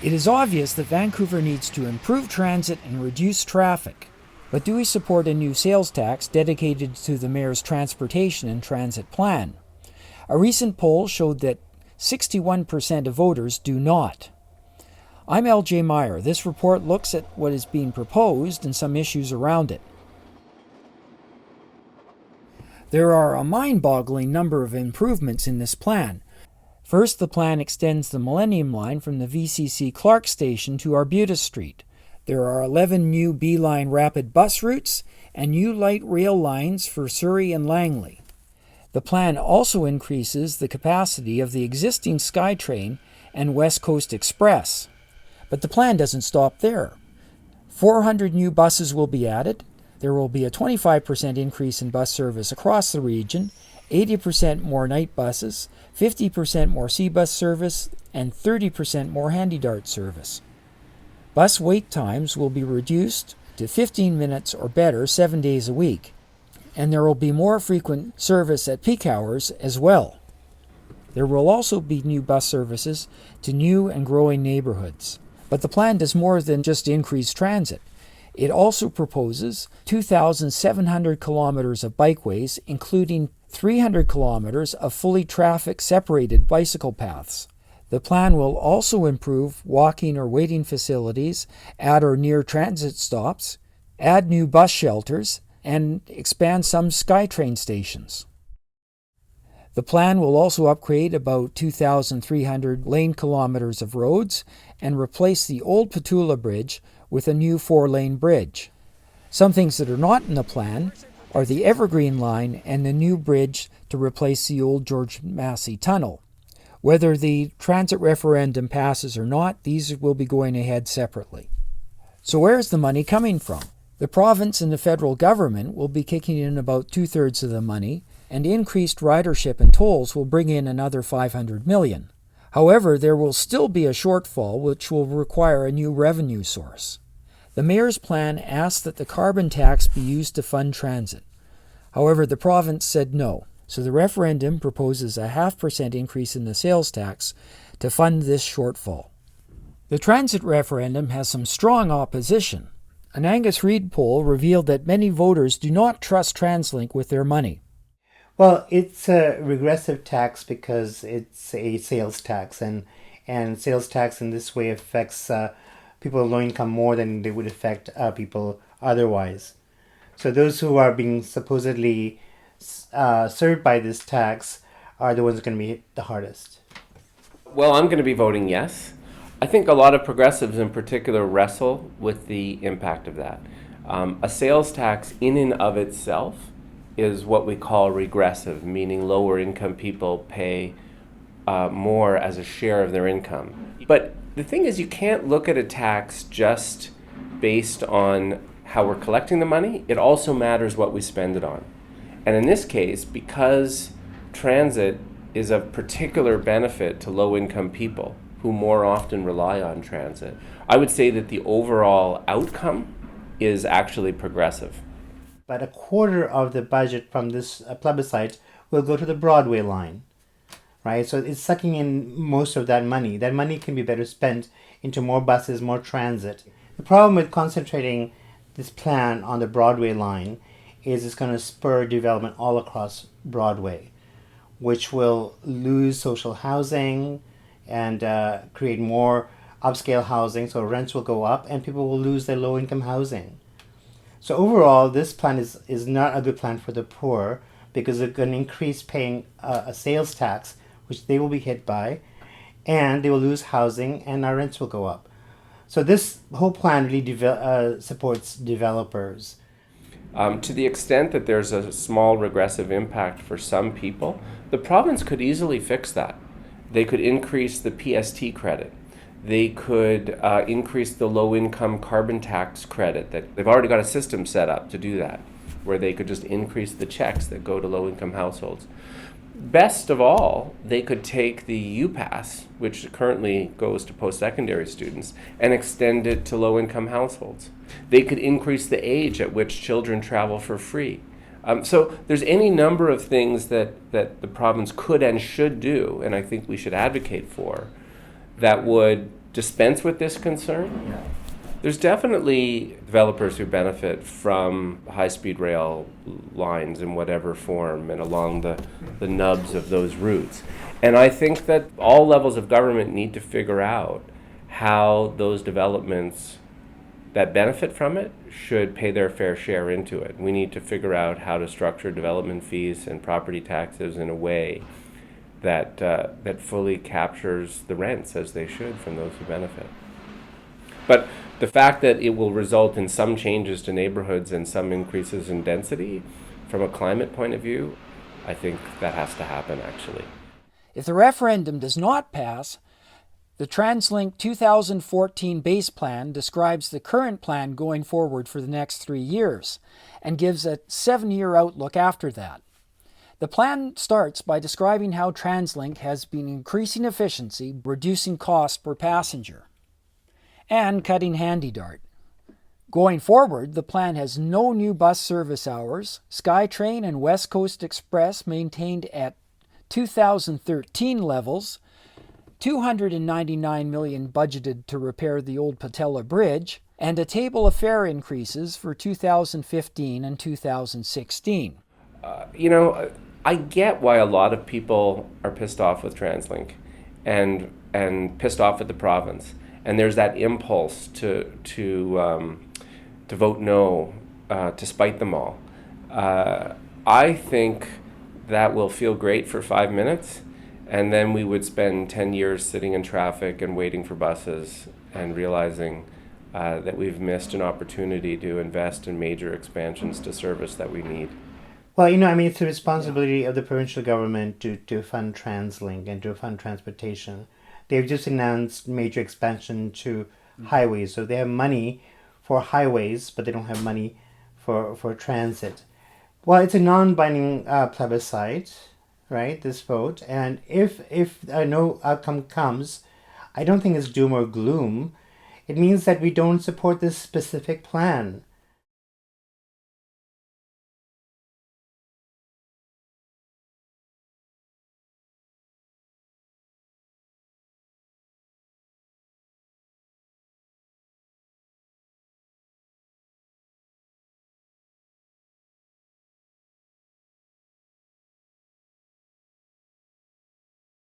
It is obvious that Vancouver needs to improve transit and reduce traffic. But do we support a new sales tax dedicated to the mayor's transportation and transit plan? A recent poll showed that 61% of voters do not. I'm LJ Meyer. This report looks at what is being proposed and some issues around it. There are a mind-boggling number of improvements in this plan. First, the plan extends the Millennium Line from the VCC Clark Station to Arbutus Street. There are 11 new B-Line rapid bus routes and new light rail lines for Surrey and Langley. The plan also increases the capacity of the existing SkyTrain and West Coast Express. But the plan doesn't stop there. 400 new buses will be added. There will be a 25% increase in bus service across the region, 80% more night buses, 50% more C-bus service, and 30% more Handy-Dart service. Bus wait times will be reduced to 15 minutes or better 7 days a week, and there will be more frequent service at peak hours as well. There will also be new bus services to new and growing neighborhoods. But the plan does more than just increase transit. It also proposes 2,700 kilometers of bikeways, including 300 kilometers of fully traffic-separated bicycle paths. The plan will also improve walking or waiting facilities at or near transit stops, add new bus shelters, and expand some SkyTrain stations. The plan will also upgrade about 2,300 lane kilometers of roads and replace the old Petula Bridge with a new 4-lane bridge. Some things that are not in the plan are the Evergreen Line and the new bridge to replace the old George Massey Tunnel. Whether the transit referendum passes or not, these will be going ahead separately. So where's the money coming from? The province and the federal government will be kicking in about 2/3 of the money, and increased ridership and tolls will bring in another $500 million. However, there will still be a shortfall which will require a new revenue source. The mayor's plan asks that the carbon tax be used to fund transit. However, the province said no, so the referendum proposes a 0.5% increase in the sales tax to fund this shortfall. The transit referendum has some strong opposition. An Angus Reid poll revealed that many voters do not trust TransLink with their money. Well, it's a regressive tax because it's a sales tax, and sales tax in this way affects people of low income more than they would affect people otherwise. So those who are being supposedly served by this tax are the ones going to be hit the hardest. Well, I'm going to be voting yes. I think a lot of progressives in particular wrestle with the impact of that. A sales tax in and of itself is what we call regressive, meaning lower income people pay more as a share of their income. But the thing is, you can't look at a tax just based on how we're collecting the money. It also matters what we spend it on. And in this case, because transit is of particular benefit to low income people who more often rely on transit, I would say that the overall outcome is actually progressive. But a quarter of the budget from this plebiscite will go to the Broadway line, right? So it's sucking in most of that money. That money can be better spent into more buses, more transit. The problem with concentrating this plan on the Broadway line is it's going to spur development all across Broadway, which will lose social housing and create more upscale housing, so rents will go up and people will lose their low-income housing. So overall, this plan is not a good plan for the poor because they're going to increase paying a sales tax, which they will be hit by, and they will lose housing and our rents will go up. So this whole plan really supports developers. To the extent that there's a small regressive impact for some people, the province could easily fix that. They could increase the PST credit. They could increase the low-income carbon tax credit. That they've already got a system set up to do that, where they could just increase the checks that go to low-income households. Best of all, they could take the UPass, which currently goes to post-secondary students, and extend it to low-income households. They could increase the age at which children travel for free. So there's any number of things that the province could and should do, and I think we should advocate for, that would dispense with this concern. There's definitely developers who benefit from high-speed rail lines in whatever form and along the nubs of those routes. And I think that all levels of government need to figure out how those developments that benefit from it should pay their fair share into it. We need to figure out how to structure development fees and property taxes in a way that that fully captures the rents as they should from those who benefit. But the fact that it will result in some changes to neighborhoods and some increases in density, from a climate point of view, I think that has to happen actually. If the referendum does not pass, the TransLink 2014 base plan describes the current plan going forward for the next 3 years and gives a 7-year outlook after that. The plan starts by describing how TransLink has been increasing efficiency, reducing cost per passenger, and cutting handy-dart. Going forward, the plan has no new bus service hours, SkyTrain and West Coast Express maintained at 2013 levels, $299 million budgeted to repair the old Patella Bridge, and a table of fare increases for 2015 and 2016. I get why a lot of people are pissed off with TransLink and pissed off at the province. And there's that impulse to vote no, to spite them all. I think that will feel great for 5 minutes, and then we would spend 10 years sitting in traffic and waiting for buses and realizing that we've missed an opportunity to invest in major expansions to service that we need. Well, it's the responsibility of the provincial government to fund TransLink and to fund transportation. They've just announced major expansion to highways. So they have money for highways, but they don't have money for transit. Well, it's a non-binding plebiscite, right, this vote. And if no outcome comes, I don't think it's doom or gloom. It means that we don't support this specific plan.